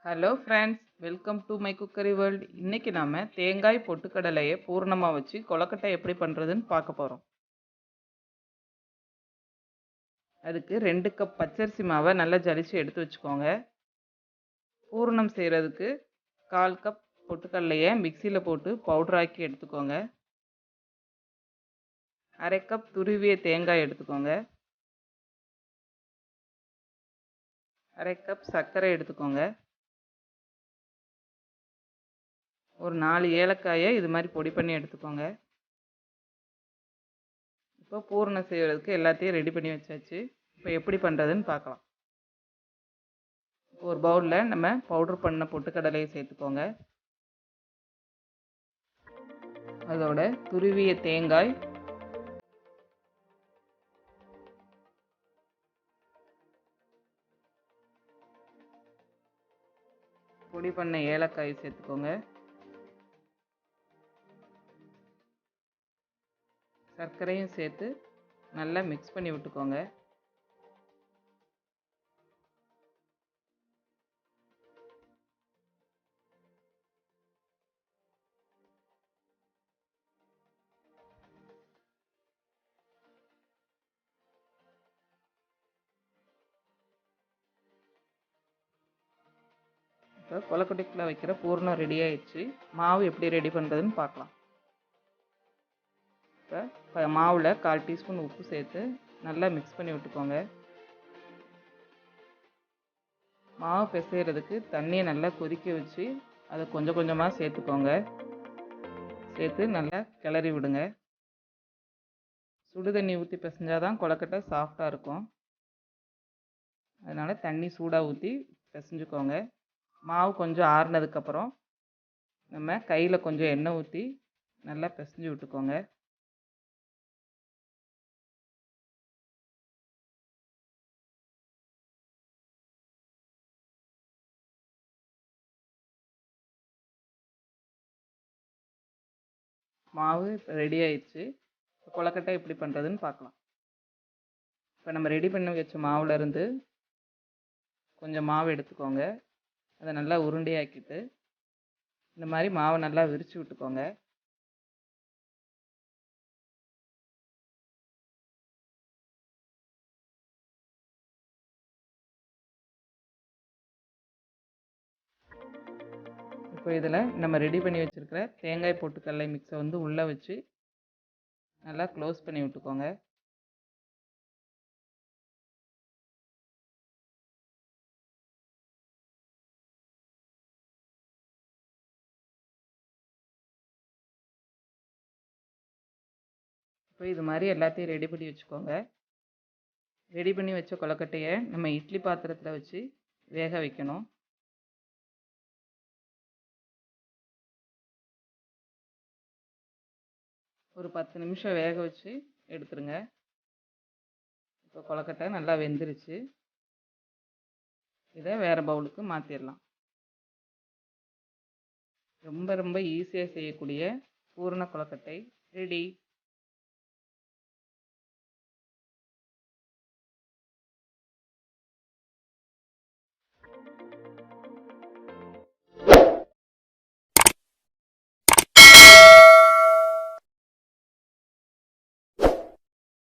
Hello friends, welcome to my cookery world. இன்னைக்கு நாம தேங்காய் பொட்டுக்கடலையை பூரணமாக வச்சு கொலக்கட்டை எப்படி பண்ணுறதுன்னு பார்க்க போகிறோம். அதுக்கு 2 கப் பச்சரிசி மாவை நல்லா ஜலிச்சு எடுத்து வச்சுக்கோங்க. பூரணம் செய்கிறதுக்கு 1/4 கப் பொட்டுக்கடலையை மிக்சியில் போட்டு பவுடராக்கி எடுத்துக்கோங்க. 1/2 கப் துருவிய தேங்காய் எடுத்துக்கோங்க. 1/2 கப் சர்க்கரை எடுத்துக்கோங்க. ஒரு 4 ஏலக்காயை இது மாதிரி பொடி பண்ணி எடுத்துக்கோங்க. இப்போ பூரணம் செய்கிறதுக்கு எல்லாத்தையும் ரெடி பண்ணி வச்சாச்சு. இப்போ எப்படி பண்ணுறதுன்னு பார்க்கலாம். ஒரு பவுலில் நம்ம பவுடர் பண்ண பொட்டுக்கடலையை சேர்த்துக்கோங்க. அதோட துருவிய தேங்காய், பொடி பண்ண ஏலக்காய் சேர்த்துக்கோங்க. சர்க்கரையும் சேர்த்து நல்லா மிக்ஸ் பண்ணி விட்டுக்கோங்க. இப்போ கொலக்கட்டைக்குள்ளே வைக்கிற பூரணம் ரெடி ஆயிடுச்சு. மாவு எப்படி ரெடி பண்ணுறதுன்னு பார்க்கலாம். இப்போ மாவில் 1/4 டீஸ்பூன் உப்பு சேர்த்து நல்லா மிக்ஸ் பண்ணி விட்டுக்கோங்க. மாவு பிசைகிறதுக்கு தண்ணியை நல்லா கொதிக்க வச்சு அதை கொஞ்சம் கொஞ்சமாக சேர்த்துக்கோங்க. சேர்த்து நல்லா கிளறி விடுங்க. சுடு தண்ணி ஊற்றி பிசைஞ்சாதான் கொலக்கட்டை சாஃப்டாக இருக்கும். அதனால் தண்ணி சூடாக ஊற்றி பிசைஞ்சுக்கோங்க. மாவு கொஞ்சம் ஆறுனதுக்கப்புறம் நம்ம கையில் கொஞ்சம் எண்ணெய் ஊற்றி நல்லா பிசைஞ்சு விட்டுக்கோங்க. மாவு இப்போ ரெடி ஆயிடுச்சு. கொலக்கட்டை எப்படி பண்ணுறதுன்னு பார்க்கலாம். இப்போ நம்ம ரெடி பண்ணி வச்ச மாவுலேருந்து கொஞ்சம் மாவு எடுத்துக்கோங்க. அதை நல்லா உருண்டையாக்கிட்டு இந்த மாதிரி மாவை நல்லா விரித்து விட்டுக்கோங்க. இப்போ இதில் நம்ம ரெடி பண்ணி வச்சுருக்கிற தேங்காய் பொட்டுக்கடலை மிக்ஸை வந்து உள்ளே வச்சு நல்லா க்ளோஸ் பண்ணி விட்டுக்கோங்க. இப்போ இது மாதிரி எல்லாத்தையும் ரெடி பண்ணி வச்சுக்கோங்க. ரெடி பண்ணி வச்ச கொலக்கட்டையை நம்ம இட்லி பாத்திரத்தில் வச்சு வேக வைக்கணும். ஒரு 10 நிமிஷம் வேக வச்சு எடுத்துருங்க. இப்போ கொலக்கட்டை நல்லா வெந்துருச்சு. இதை வேறு பவுலுக்கு மாற்றிடலாம். ரொம்ப ரொம்ப ஈஸியாக செய்யக்கூடிய பூரண கொலக்கட்டை ரெடி.